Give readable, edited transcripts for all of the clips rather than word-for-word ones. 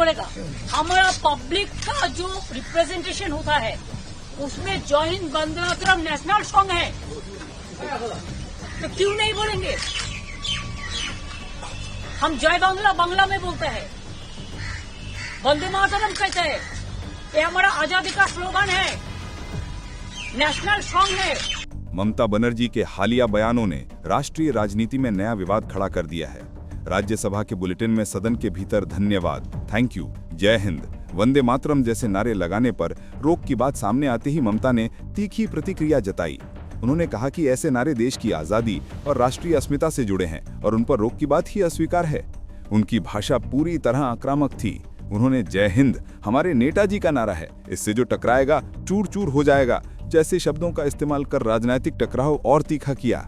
बोलेगा। हमारा पब्लिक का जो रिप्रेजेंटेशन होता है उसमें जय हिंद वंदे मातरम नेशनल सॉन्ग है, तो क्यों नहीं बोलेंगे? हम जय बांग्ला बांग्ला में बोलते हैं, वंदे मातरम कहते हैं, ये हमारा आजादी का स्लोगन है, नेशनल सॉन्ग है। ममता बनर्जी के हालिया बयानों ने राष्ट्रीय राजनीति में नया विवाद खड़ा कर दिया है। राज्यसभा के बुलेटिन में सदन के भीतर धन्यवाद, थैंक यू, जय हिंद, वंदे मातरम जैसे नारे लगाने पर रोक की बात सामने आते ही ममता ने तीखी प्रतिक्रिया जताई। उन्होंने कहा कि ऐसे नारे देश की आजादी और राष्ट्रीय अस्मिता से जुड़े हैं और उन पर रोक की बात ही अस्वीकार है। उनकी भाषा पूरी तरह आक्रामक थी। उन्होंने जय हिंद हमारे नेताजी का नारा है, इससे जो टकराएगा चूर चूर हो जाएगा जैसे शब्दों का इस्तेमाल कर राजनीतिक टकराव और तीखा किया।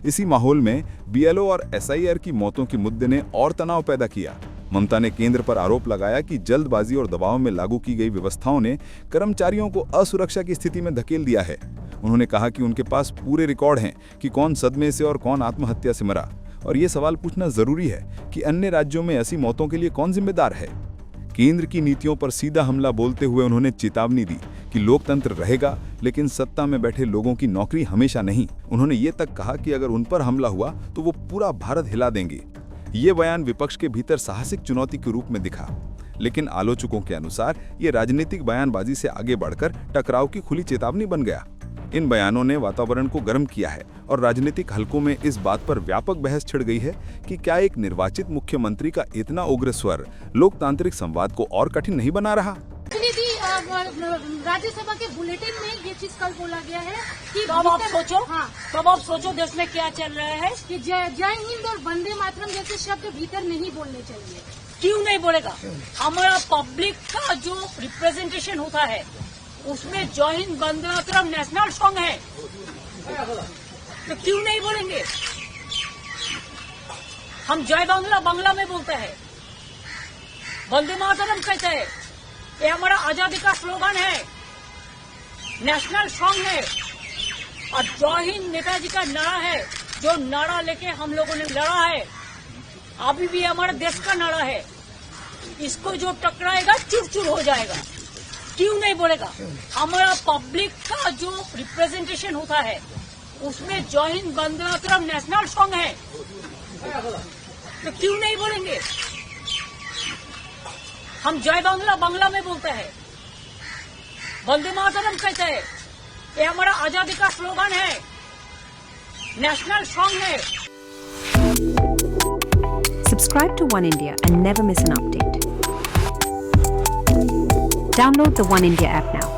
इसी माहौल में बीएलओ और एसआईआर की मौतों के मुद्दे ने और तनाव पैदा किया। ममता ने केंद्र पर आरोप लगाया कि जल्दबाजी और दबाव में लागू की गई व्यवस्थाओं ने कर्मचारियों को असुरक्षा की स्थिति में धकेल दिया है। उन्होंने कहा कि उनके पास पूरे रिकॉर्ड हैं कि कौन सदमे से और कौन आत्महत्या से मरा, और ये सवाल पूछना जरूरी है कि अन्य राज्यों में ऐसी मौतों के लिए कौन जिम्मेदार है। केंद्र की नीतियों पर सीधा हमला बोलते हुए उन्होंने चेतावनी दी कि लोकतंत्र रहेगा लेकिन सत्ता में बैठे लोगों की नौकरी हमेशा नहीं। उन्होंने ये तक कहा कि अगर उन पर हमला हुआ तो वो पूरा भारत हिला देंगे। ये बयान विपक्ष के भीतर साहसिक चुनौती के रूप में दिखा, लेकिन आलोचकों के अनुसार ये राजनीतिक बयानबाजी से आगे बढ़कर टकराव की खुली चेतावनी बन गया। इन बयानों ने वातावरण को गर्म किया है और राजनीतिक हलकों में इस बात पर व्यापक बहस छिड़ गई है कि क्या एक निर्वाचित मुख्यमंत्री का इतना उग्र स्वर लोकतांत्रिक संवाद को और कठिन नहीं बना रहा। राज्यसभा के बुलेटिन में ये चीज कल बोला गया है कि तब आप सोचो, तब आप सोचो देश में क्या चल रहा है कि जय हिंद और वंदे मातरम जैसे शब्द भीतर नहीं बोलने चाहिए। क्यों नहीं बोलेगा? हमारा पब्लिक का जो रिप्रेजेंटेशन होता है उसमें जय हिंद वंदे मातरम नेशनल सॉन्ग है, तो क्यों नहीं बोलेंगे? हम जय बांग्ला बांग्ला में बोलते हैं, वंदे मातरम कहते हैं, ये हमारा आजादी का स्लोगन है, नेशनल सॉन्ग है, और जय हिंद नेताजी का नारा है, जो नारा लेके हम लोगों ने लड़ा है, अभी भी हमारे देश का नारा है। इसको जो टकराएगा चूर चूर हो जाएगा। क्यों नहीं बोलेगा? हमारा पब्लिक का जो रिप्रेजेंटेशन होता है उसमें जय हिंद वंदे मातरम नेशनल सॉन्ग है, तो क्यों नहीं बोलेंगे? हम जय बांग्ला बांग्ला में बोलते हैं, वंदे मातरम कहते हैं, ये हमारा आजादी का स्लोगन है, नेशनल सॉन्ग है। Subscribe to One India and never miss an update. Download the One India app now.